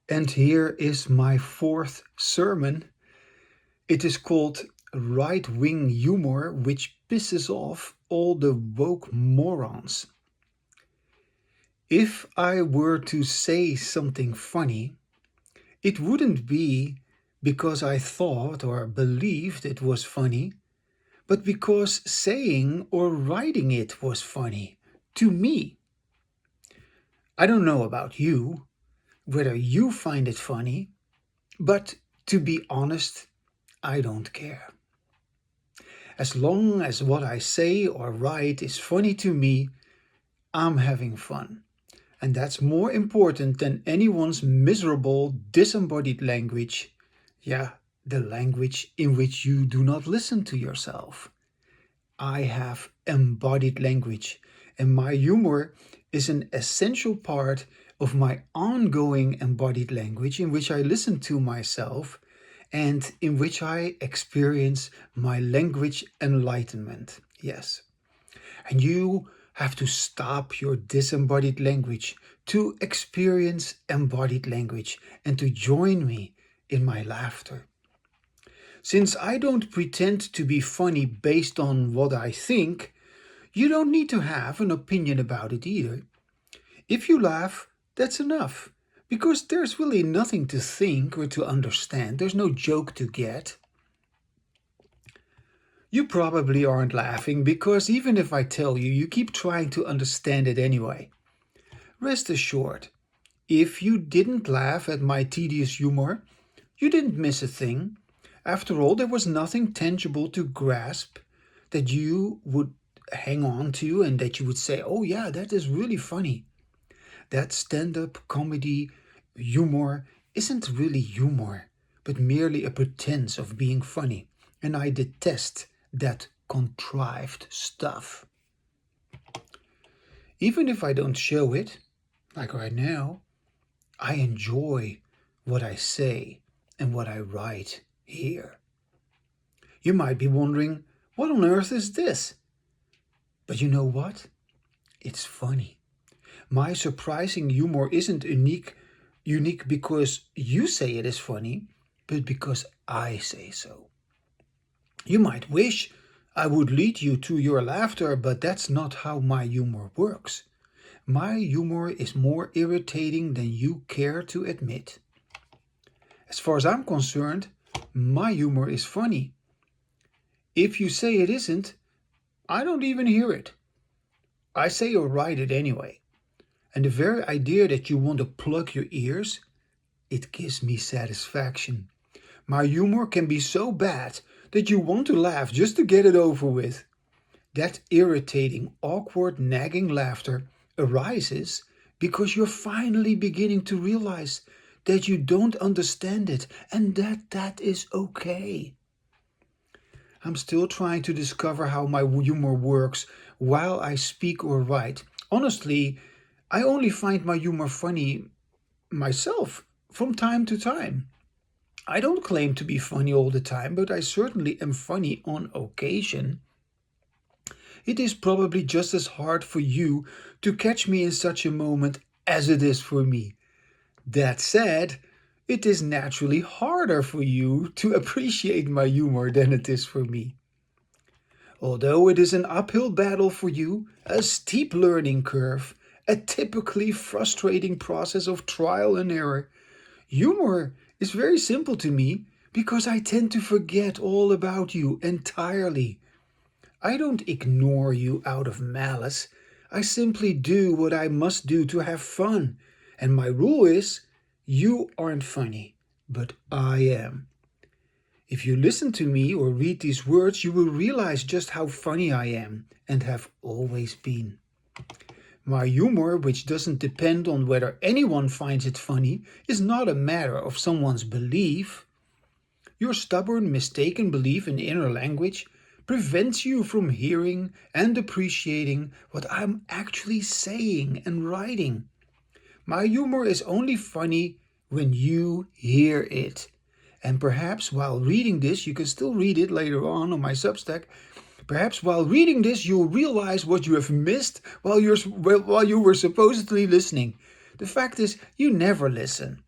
And here is my fourth sermon. It is called Right-Wing Humor, which pisses off all the woke morons. If I were to say something funny, it wouldn't be because I thought or believed it was funny, but because saying or writing it was funny to me. I don't know about you, whether you find it funny, but to be honest, I don't care. As long as what I say or write is funny to me, I'm having fun. And that's more important than anyone's miserable, disembodied language. Yeah, the language in which you do not listen to yourself. I have embodied language, and my humor is an essential part of my ongoing embodied language in which I listen to myself and in which I experience my language enlightenment. Yes. And you have to stop your disembodied language to experience embodied language and to join me in my laughter. Since I don't pretend to be funny based on what I think, you don't need to have an opinion about it either. If you laugh, that's enough, because there's really nothing to think or to understand. There's no joke to get. You probably aren't laughing because even if I tell you, you keep trying to understand it anyway. Rest assured, if you didn't laugh at my tedious humor, you didn't miss a thing. After all, there was nothing tangible to grasp that you would hang on to and that you would say, oh, yeah, that is really funny. That stand up comedy humor isn't really humor, but merely a pretense of being funny. And I detest that contrived stuff. Even if I don't show it, like right now, I enjoy what I say and what I write here. You might be wondering, what on earth is this? But you know what? It's funny. My surprising humor isn't unique because you say it is funny, but because I say so. You might wish I would lead you to your laughter, but that's not how my humor works. My humor is more irritating than you care to admit. As far as I'm concerned, my humor is funny. If you say it isn't, I don't even hear it. I say or write it anyway. And the very idea that you want to plug your ears, it gives me satisfaction. My humor can be so bad that you want to laugh just to get it over with. That irritating, awkward, nagging laughter arises because you're finally beginning to realize that you don't understand it and that is okay. I'm still trying to discover how my humor works while I speak or write. Honestly, I only find my humor funny myself from time to time. I don't claim to be funny all the time, but I certainly am funny on occasion. It is probably just as hard for you to catch me in such a moment as it is for me. That said, it is naturally harder for you to appreciate my humor than it is for me. Although it is an uphill battle for you, a steep learning curve, a typically frustrating process of trial and error, humor is very simple to me because I tend to forget all about you entirely. I don't ignore you out of malice. I simply do what I must do to have fun. And my rule is you aren't funny, but I am. If you listen to me or read these words, you will realize just how funny I am and have always been. My humor, which doesn't depend on whether anyone finds it funny, is not a matter of someone's belief. Your stubborn, mistaken belief in inner language prevents you from hearing and appreciating what I'm actually saying and writing. My humor is only funny when you hear it. And perhaps while reading this, you can still read it later on my Substack. Perhaps while reading this, you'll realize what you have missed while you were supposedly listening. The fact is, you never listen.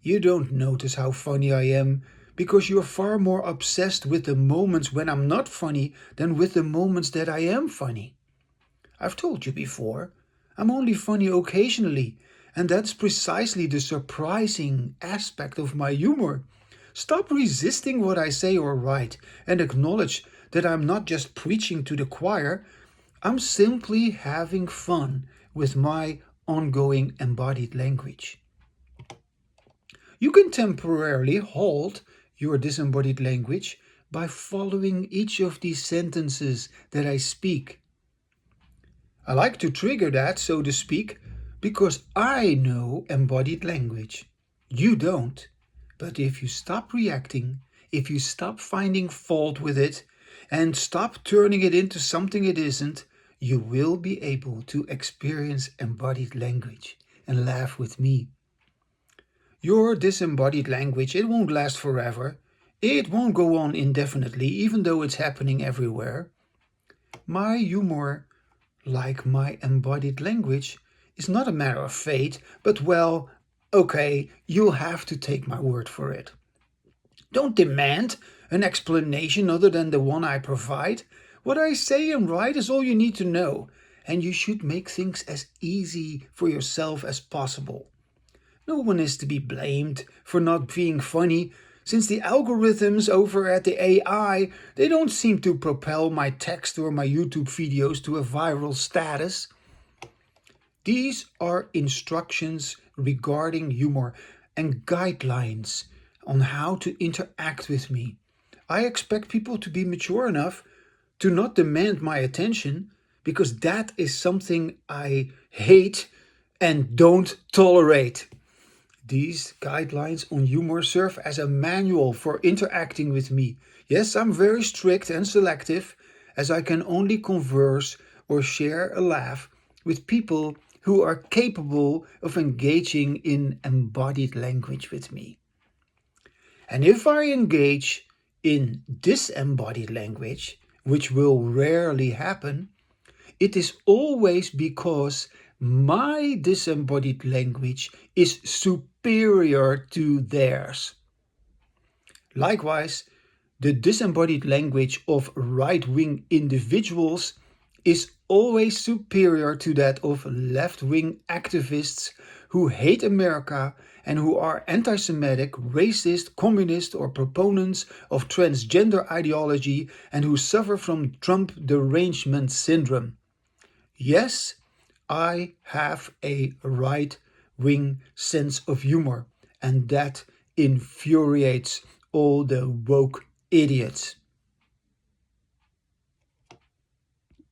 You don't notice how funny I am because you're far more obsessed with the moments when I'm not funny than with the moments that I am funny. I've told you before, I'm only funny occasionally, and that's precisely the surprising aspect of my humor. Stop resisting what I say or write and acknowledge that I'm not just preaching to the choir, I'm simply having fun with my ongoing embodied language. You can temporarily halt your disembodied language by following each of these sentences that I speak. I like to trigger that, so to speak, because I know embodied language. You don't. But if you stop reacting, if you stop finding fault with it, and stop turning it into something it isn't, you will be able to experience embodied language and laugh with me. Your disembodied language, it won't last forever. It won't go on indefinitely, even though it's happening everywhere. My humor, like my embodied language, is not a matter of fate, but well, okay, you'll have to take my word for it. Don't demand an explanation other than the one I provide. What I say and write is all you need to know, and you should make things as easy for yourself as possible. No one is to be blamed for not being funny, since the algorithms over at the AI, they don't seem to propel my text or my YouTube videos to a viral status. These are instructions regarding humor and guidelines on how to interact with me. I expect people to be mature enough to not demand my attention because that is something I hate and don't tolerate. These guidelines on humor serve as a manual for interacting with me. Yes, I'm very strict and selective, as I can only converse or share a laugh with people who are capable of engaging in embodied language with me. And if I engage in disembodied language, which will rarely happen, it is always because my disembodied language is superior to theirs. Likewise, the disembodied language of right wing individuals is always superior to that of left wing activists who hate America and who are anti Semitic, racist, communist, or proponents of transgender ideology and who suffer from Trump derangement syndrome. Yes, I have a right wing sense of humor, and that infuriates all the woke idiots.